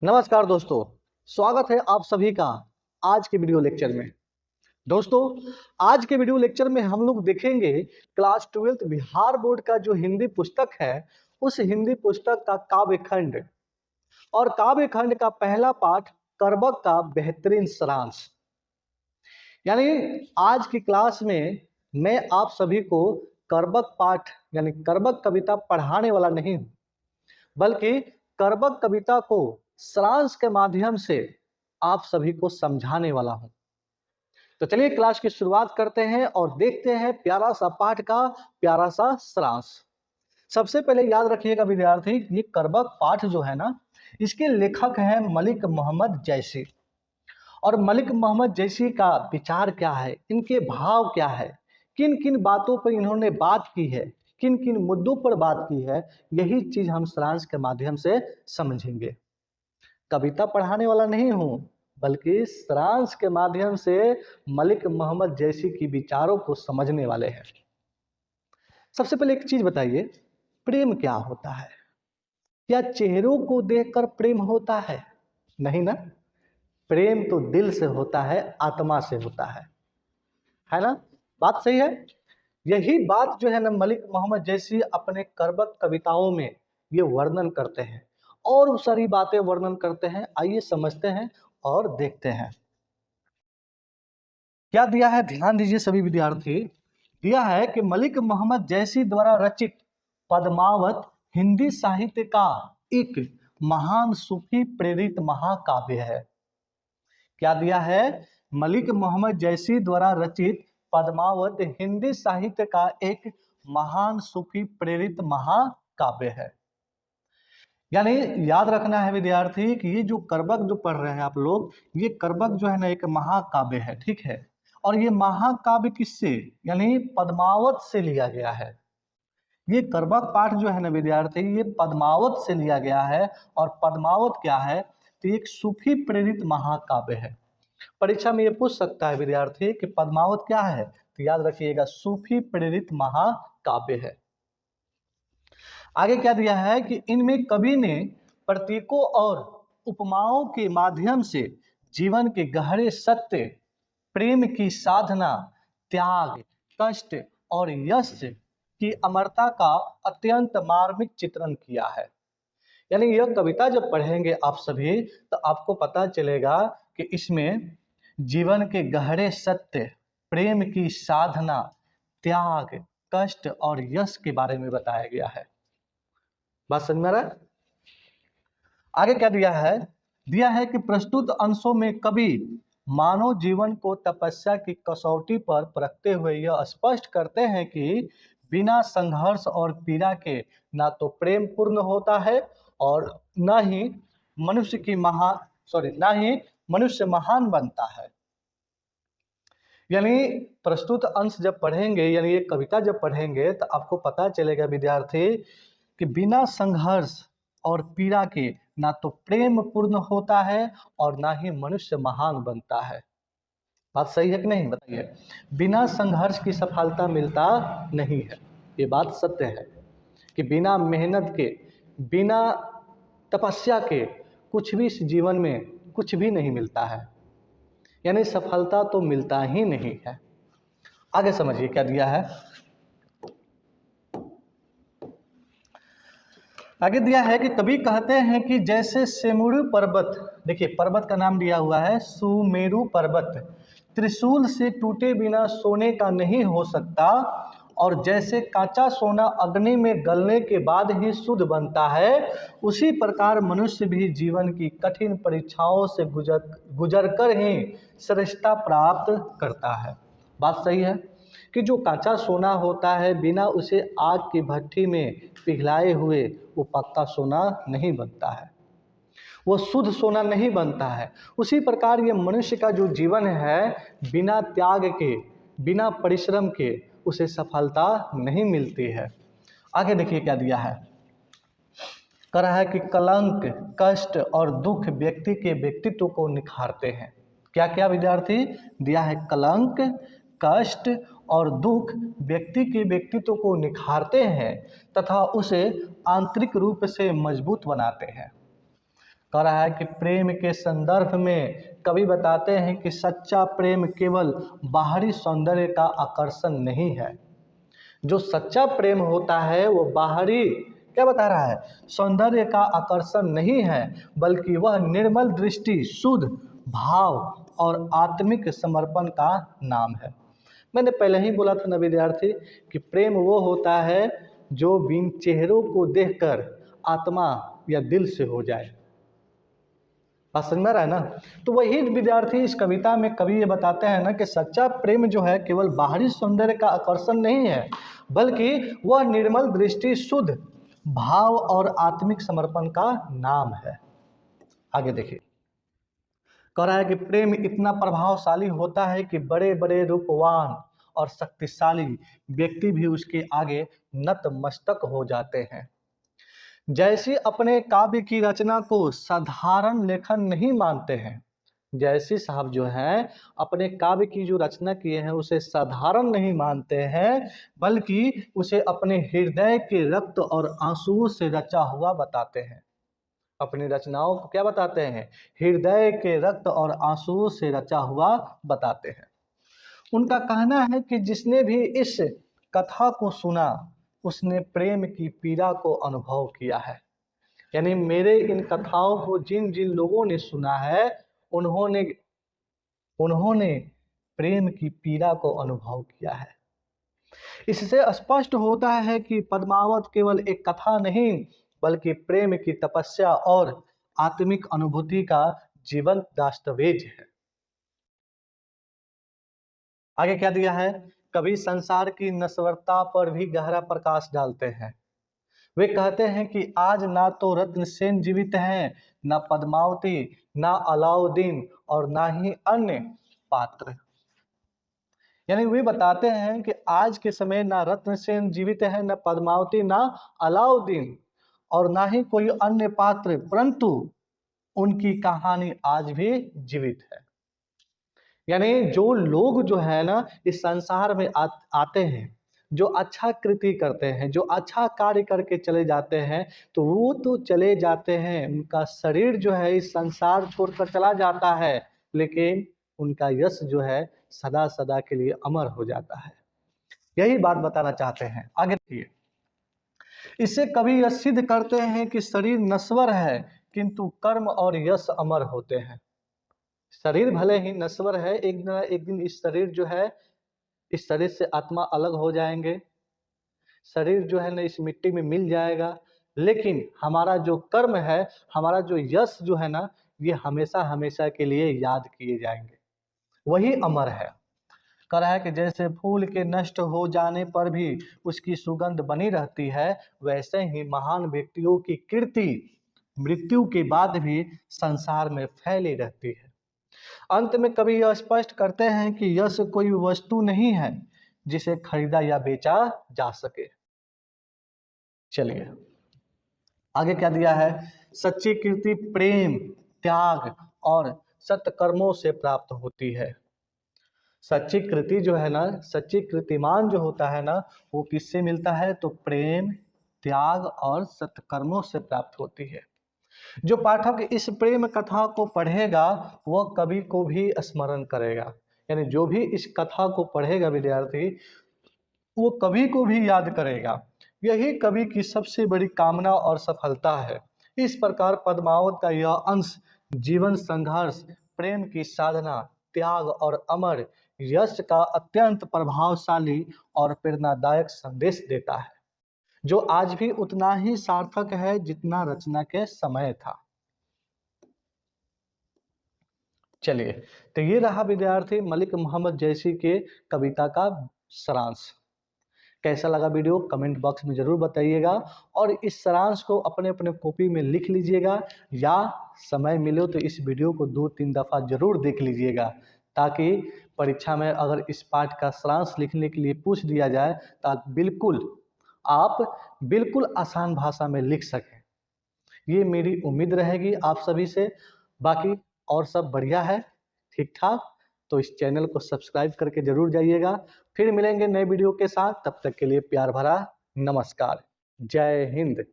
नमस्कार दोस्तों, स्वागत है आप सभी का आज के वीडियो लेक्चर में। दोस्तों, आज के वीडियो लेक्चर में हम लोग देखेंगे क्लास 12th बिहार बोर्ड का जो हिंदी पुस्तक है, उस हिंदी पुस्तक का काव्य खंड और काव्य खंड का पहला पाठ करबक का बेहतरीन सारांश। यानी आज की क्लास में मैं आप सभी को करबक पाठ यानी करबक कविता पढ़ाने वाला नहीं हूँ, बल्कि करबक कविता को सारांश के माध्यम से आप सभी को समझाने वाला हूं। तो चलिए क्लास की शुरुआत करते हैं और देखते हैं प्यारा सा पाठ का प्यारा सा सारांश। सबसे पहले याद रखिएगा विद्यार्थी, ये करबक पाठ जो है ना, इसके लेखक हैं मलिक मोहम्मद जैसी। और मलिक मोहम्मद जैसी का विचार क्या है, इनके भाव क्या है, किन किन बातों पर इन्होंने बात की है, किन किन मुद्दों पर बात की है, यही चीज हम सारांश के माध्यम से समझेंगे। कविता पढ़ाने वाला नहीं हूं, बल्कि सारांश के माध्यम से मलिक मोहम्मद जैसी की विचारों को समझने वाले हैं। सबसे पहले एक चीज बताइए, प्रेम क्या होता है? क्या चेहरों को देखकर प्रेम होता है? नहीं ना। प्रेम तो दिल से होता है, आत्मा से होता है ना। बात सही है। यही बात जो है ना, मलिक मोहम्मद जैसी अपने करबक कविताओं में ये वर्णन करते हैं और सारी बातें वर्णन करते हैं। आइए समझते हैं और देखते हैं क्या दिया है। ध्यान दीजिए सभी विद्यार्थी, दिया है कि मलिक मोहम्मद जैसी द्वारा रचित पद्मावत हिंदी साहित्य का एक महान सूफी प्रेरित महाकाव्य है। क्या दिया है? मलिक मोहम्मद जैसी द्वारा रचित पद्मावत हिंदी साहित्य का एक महान सूफी प्रेरित महाकाव्य है। यानी याद रखना है विद्यार्थी कि ये जो करबक जो पढ़ रहे हैं आप लोग, ये करबक जो है ना एक महाकाव्य है, ठीक है। और ये महाकाव्य किससे, यानी पद्मावत से लिया गया है। ये करबक पाठ जो है ना विद्यार्थी, ये पद्मावत से लिया गया है। और पद्मावत क्या है? तो एक सूफी प्रेरित महाकाव्य है। परीक्षा में ये पूछ सकता है विद्यार्थी कि पद्मावत क्या है, तो याद रखिएगा सूफी प्रेरित महाकाव्य है। आगे क्या दिया है कि इनमें कवि ने प्रतीकों और उपमाओं के माध्यम से जीवन के गहरे सत्य, प्रेम की साधना, त्याग, कष्ट और यश की अमरता का अत्यंत मार्मिक चित्रण किया है। यानी यह कविता जब पढ़ेंगे आप सभी, तो आपको पता चलेगा कि इसमें जीवन के गहरे सत्य, प्रेम की साधना, त्याग, कष्ट और यश के बारे में बताया गया है। बात समझ में आ रहा है? आगे क्या दिया है? दिया है कि प्रस्तुत अंशों में कवि मानव जीवन को तपस्या की कसौटी पर परखते हुए यह स्पष्ट करते हैं कि बिना संघर्ष और पीड़ा के ना तो प्रेम पूर्ण होता है और ना ही मनुष्य महान बनता है। यानी प्रस्तुत अंश जब पढ़ेंगे, यानी ये कविता जब पढ़ेंगे, तो आपको पता चलेगा विद्यार्थी कि बिना संघर्ष और पीड़ा के ना तो प्रेम पूर्ण होता है और ना ही मनुष्य महान बनता है। बात सही है कि नहीं, बताइए। बिना संघर्ष की सफलता मिलता नहीं है, ये बात सत्य है कि बिना मेहनत के, बिना तपस्या के कुछ भी इस जीवन में कुछ भी नहीं मिलता है। यानी सफलता तो मिलता ही नहीं है। आगे समझिए क्या दिया है। आगे दिया है कि कवि कहते हैं कि जैसे सुमेरु पर्वत, देखिए पर्वत का नाम दिया हुआ है सुमेरु पर्वत, त्रिशूल से टूटे बिना सोने का नहीं हो सकता, और जैसे कांचा सोना अग्नि में गलने के बाद ही शुद्ध बनता है, उसी प्रकार मनुष्य भी जीवन की कठिन परीक्षाओं से गुजर कर ही श्रेष्ठता प्राप्त करता है। बात सही है कि जो कांचा सोना होता है, बिना उसे आग की भट्ठी में पिघलाए हुए वो पक्का सोना नहीं बनता है, वो शुद्ध सोना नहीं बनता है। उसी प्रकार ये मनुष्य का जो जीवन है, बिना त्याग के, बिना परिश्रम के उसे सफलता नहीं मिलती है। आगे देखिए क्या दिया है। कह रहा है कि कलंक, कष्ट और दुख व्यक्ति के व्यक्तित्व को निखारते हैं। क्या क्या विद्यार्थी? दिया है कलंक, कष्ट और दुख व्यक्ति के व्यक्तित्व को निखारते हैं तथा उसे आंतरिक रूप से मजबूत बनाते हैं। कह रहा है कि प्रेम के संदर्भ में कवि बताते हैं कि सच्चा प्रेम केवल बाहरी सौंदर्य का आकर्षण नहीं है। जो सच्चा प्रेम होता है वो बाहरी क्या बता रहा है, सौंदर्य का आकर्षण नहीं है, बल्कि वह निर्मल दृष्टि, शुद्ध भाव और आत्मिक समर्पण का नाम है। मैंने पहले ही बोला था ना विद्यार्थी कि प्रेम वो होता है जो बिन चेहरों को देखकर आत्मा या दिल से हो जाए। बात समझ में आ रहा है ना। तो वही विद्यार्थी इस कविता में कवि ये बताते हैं ना कि सच्चा प्रेम जो है केवल बाहरी सौंदर्य का आकर्षण नहीं है, बल्कि वह निर्मल दृष्टि, शुद्ध भाव और आत्मिक समर्पण का नाम है। आगे देखिए, कह रहा है कि प्रेम इतना प्रभावशाली होता है कि बड़े बड़े रूपवान और शक्तिशाली व्यक्ति भी उसके आगे नतमस्तक हो जाते हैं। जैसी अपने काव्य की रचना को साधारण लेखन नहीं मानते हैं, जैसी साहब जो हैं अपने काव्य की जो रचना किए हैं उसे साधारण नहीं मानते हैं, बल्कि उसे अपने हृदय के रक्त और आंसुओं से रचा हुआ बताते हैं। अपनी रचनाओं को क्या बताते हैं, हृदय के रक्त और आंसुओं से रचा हुआ बताते हैं। उनका कहना है कि जिसने भी इस कथा को सुना उसने प्रेम की पीड़ा को अनुभव किया है। यानी मेरे इन कथाओं को जिन जिन लोगों ने सुना है उन्होंने प्रेम की पीड़ा को अनुभव किया है। इससे स्पष्ट होता है कि पद्मावत केवल एक कथा नहीं, बल्कि प्रेम की तपस्या और आत्मिक अनुभूति का जीवंत दस्तावेज है। आगे क्या दिया है, कवि संसार की नश्वरता पर भी गहरा प्रकाश डालते हैं। वे कहते हैं कि आज ना तो रत्नसेन जीवित हैं, ना पद्मावती, ना अलाउद्दीन और ना ही अन्य पात्र। यानी वे बताते हैं कि आज के समय ना रत्नसेन जीवित है, ना पद्मावती, ना अलाउद्दीन और ना ही कोई अन्य पात्र, परंतु उनकी कहानी आज भी जीवित है। यानी जो लोग जो है ना इस संसार में आते हैं, जो अच्छा कृति करते हैं, जो अच्छा कार्य करके चले जाते हैं, तो वो तो चले जाते हैं, उनका शरीर जो है इस संसार छोड़कर चला जाता है, लेकिन उनका यश जो है सदा सदा के लिए अमर हो जाता है। यही बात बताना चाहते हैं। आगे देखिए, इससे कवि यह सिद्ध करते हैं कि शरीर नश्वर है, किंतु कर्म और यश अमर होते हैं। शरीर भले ही नश्वर है, एक न एक दिन इस शरीर जो है, इस शरीर से आत्मा अलग हो जाएंगे, शरीर जो है ना इस मिट्टी में मिल जाएगा, लेकिन हमारा जो कर्म है, हमारा जो यश जो है ना, ये हमेशा हमेशा के लिए याद किए जाएंगे, वही अमर है। कह रहा है कि जैसे फूल के नष्ट हो जाने पर भी उसकी सुगंध बनी रहती है, वैसे ही महान व्यक्तियों की कीर्ति मृत्यु के बाद भी संसार में फैली रहती है। अंत में कवि यह स्पष्ट करते हैं कि यश कोई वस्तु नहीं है जिसे खरीदा या बेचा जा सके। चलिए आगे क्या दिया है, सच्ची कीर्ति प्रेम, त्याग और सत्कर्मों से प्राप्त होती है। सच्ची कृति जो है ना, सच्ची कृतिमान जो होता है ना, वो किससे मिलता है, तो प्रेम, त्याग और सत्कर्मों से प्राप्त होती है। जो पाठक इस प्रेम कथा को पढ़ेगा वह कवि को भी स्मरण करेगा। यानी जो भी इस कथा को पढ़ेगा विद्यार्थी, वो कवि को भी याद करेगा। यही कवि की सबसे बड़ी कामना और सफलता है। इस प्रकार पद्मावत का यह अंश जीवन संघर्ष, प्रेम की साधना, त्याग और अमर यश का अत्यंत प्रभावशाली और प्रेरणादायक संदेश देता है, जो आज भी उतना ही सार्थक है जितना रचना के समय था। चलिए, तो ये रहा विद्यार्थी मलिक मोहम्मद जैसी के कविता का सारांश। कैसा लगा वीडियो कमेंट बॉक्स में ज़रूर बताइएगा, और इस सारांश को अपने अपने कॉपी में लिख लीजिएगा, या समय मिले तो इस वीडियो को 2-3 दफ़ा ज़रूर देख लीजिएगा, ताकि परीक्षा में अगर इस पाठ का सारांश लिखने के लिए पूछ दिया जाए तो आप बिल्कुल आसान भाषा में लिख सकें। ये मेरी उम्मीद रहेगी आप सभी से। बाकी और सब बढ़िया है, ठीक ठाक, तो इस चैनल को सब्सक्राइब करके जरूर जाइएगा। फिर मिलेंगे नए वीडियो के साथ, तब तक के लिए प्यार भरा नमस्कार। जय हिंद।